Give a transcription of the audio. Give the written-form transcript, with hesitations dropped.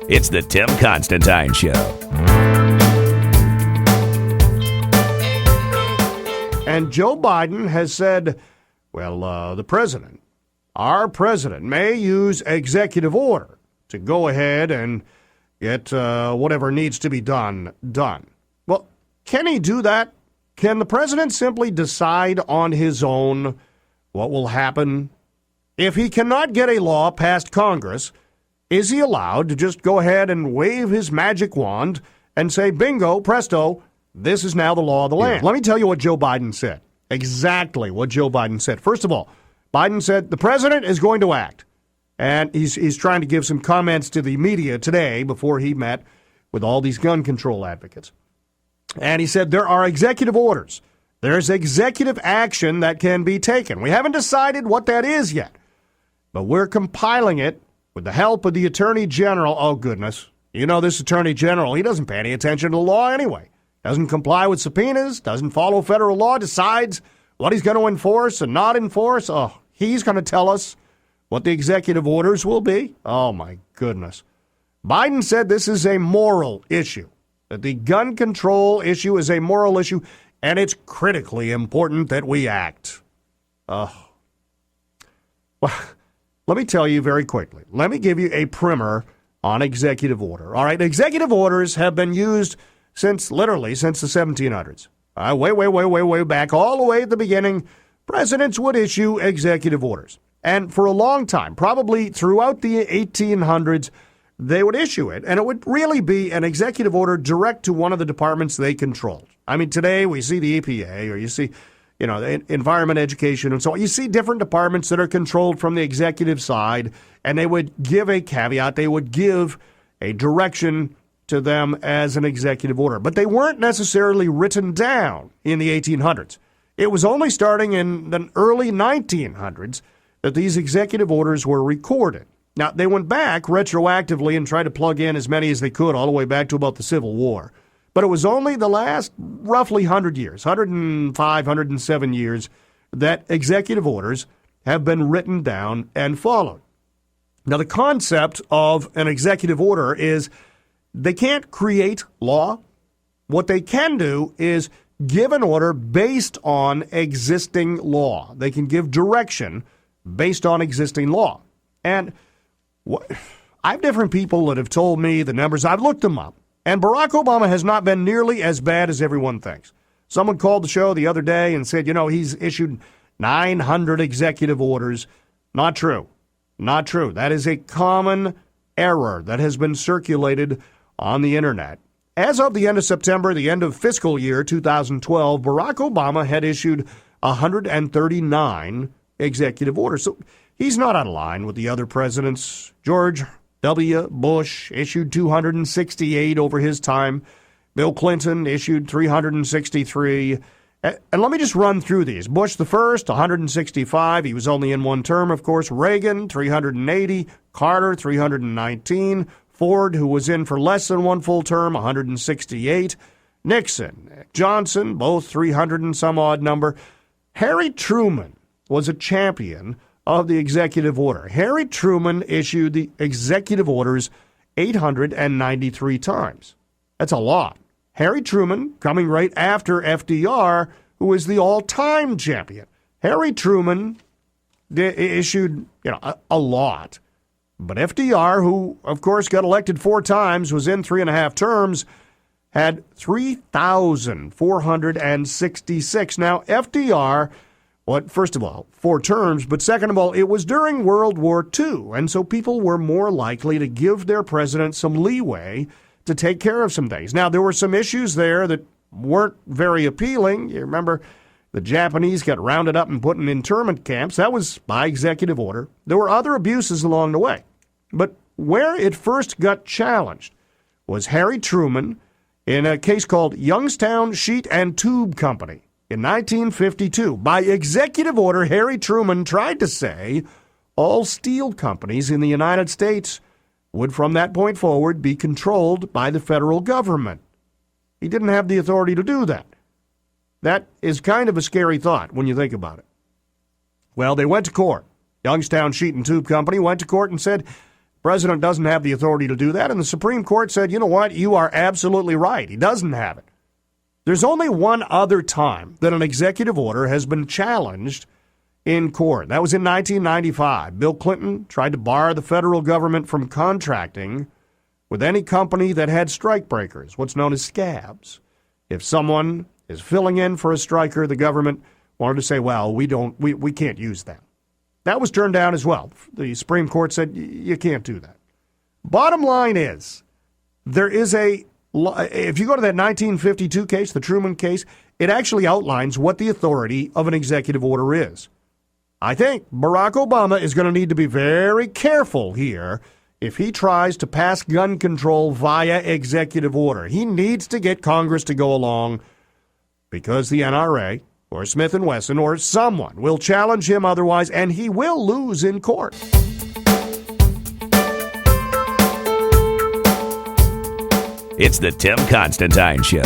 It's the Tim Constantine Show. And Joe Biden has said, well, the president, our president, may use executive order to go ahead and get whatever needs to be done. Well, can he do that? Can the president simply decide on his own what will happen? If he cannot get a law past Congress, is he allowed to just go ahead and wave his magic wand and say, bingo, presto, this is now the law of the land? Let me tell you what Joe Biden said. Exactly what Joe Biden said. First of all, Biden said the president is going to act. And he's trying to give some comments to the media today before he met with all these gun control advocates. And he said there are executive orders. There's executive action that can be taken. We haven't decided what that is yet, but we're compiling it with the help of the Attorney General. Oh, goodness. You know, this Attorney General, he doesn't pay any attention to the law anyway. Doesn't comply with subpoenas, doesn't follow federal law, decides what he's going to enforce and not enforce. Oh, he's going to tell us what the executive orders will be. Oh, my goodness. Biden said this is a moral issue, that the gun control issue is a moral issue, and it's critically important that we act. Well, let me tell you very quickly. Let me give you a primer on executive order. All right, executive orders have been used since the 1700s. Way back, all the way at the beginning, presidents would issue executive orders. And for a long time, probably throughout the 1800s, they would issue it, and it would really be an executive order direct to one of the departments they controlled. I mean, today we see the EPA, or you see, the environment, education, and so on. You see different departments that are controlled from the executive side, and they would give a caveat. They would give a direction to them as an executive order. But they weren't necessarily written down in the 1800s. It was only starting in the early 1900s that these executive orders were recorded. Now, they went back retroactively and tried to plug in as many as they could all the way back to about the Civil War. But it was only the last roughly 100 years, 105, 107 years, that executive orders have been written down and followed. Now, the concept of an executive order is they can't create law. What they can do is give an order based on existing law. They can give direction based on existing law. And I have different people that have told me the numbers. I've looked them up. And Barack Obama has not been nearly as bad as everyone thinks. Someone called the show the other day and said, he's issued 900 executive orders. Not true. Not true. That is a common error that has been circulated on the internet. As of the end of September, the end of fiscal year 2012, Barack Obama had issued 139 executive orders. So he's not out of line with the other presidents. George W. Bush issued 268 over his time. Bill Clinton issued 363. And let me just run through these. Bush the first, 165. He was only in one term, of course. Reagan, 380. Carter, 319. Ford, who was in for less than one full term, 168. Nixon, Johnson, both 300 and some odd number. Harry Truman was a champion of the executive order. Harry Truman issued the executive orders 893 times. That's a lot. Harry Truman coming right after FDR, who is the all-time champion. Harry Truman issued, a lot. But FDR, who, of course, got elected 4 times, was in 3.5 terms, had 3,466. Now, FDR, first of all, 4 terms, but second of all, it was during World War II, and so people were more likely to give their president some leeway to take care of some things. Now, there were some issues there that weren't very appealing. You remember the Japanese got rounded up and put in internment camps. That was by executive order. There were other abuses along the way. But where it first got challenged was Harry Truman in a case called Youngstown Sheet and Tube Company in 1952. By executive order, Harry Truman tried to say all steel companies in the United States would from that point forward be controlled by the federal government. He didn't have the authority to do that. That is kind of a scary thought when you think about it. Well, they went to court. Youngstown Sheet and Tube Company went to court and said, President doesn't have the authority to do that, and the Supreme Court said, you know what, you are absolutely right. He doesn't have it. There's only one other time that an executive order has been challenged in court. That was in 1995. Bill Clinton tried to bar the federal government from contracting with any company that had strikebreakers, what's known as scabs. If someone is filling in for a striker, the government wanted to say, well, we can't use them. That was turned down as well. The Supreme Court said you can't do that. Bottom line is, if you go to that 1952 case, the Truman case, it actually outlines what the authority of an executive order is. I think Barack Obama is going to need to be very careful here if he tries to pass gun control via executive order. He needs to get Congress to go along, because the NRA or Smith & Wesson or someone will challenge him otherwise, and he will lose in court. It's the Tim Constantine Show.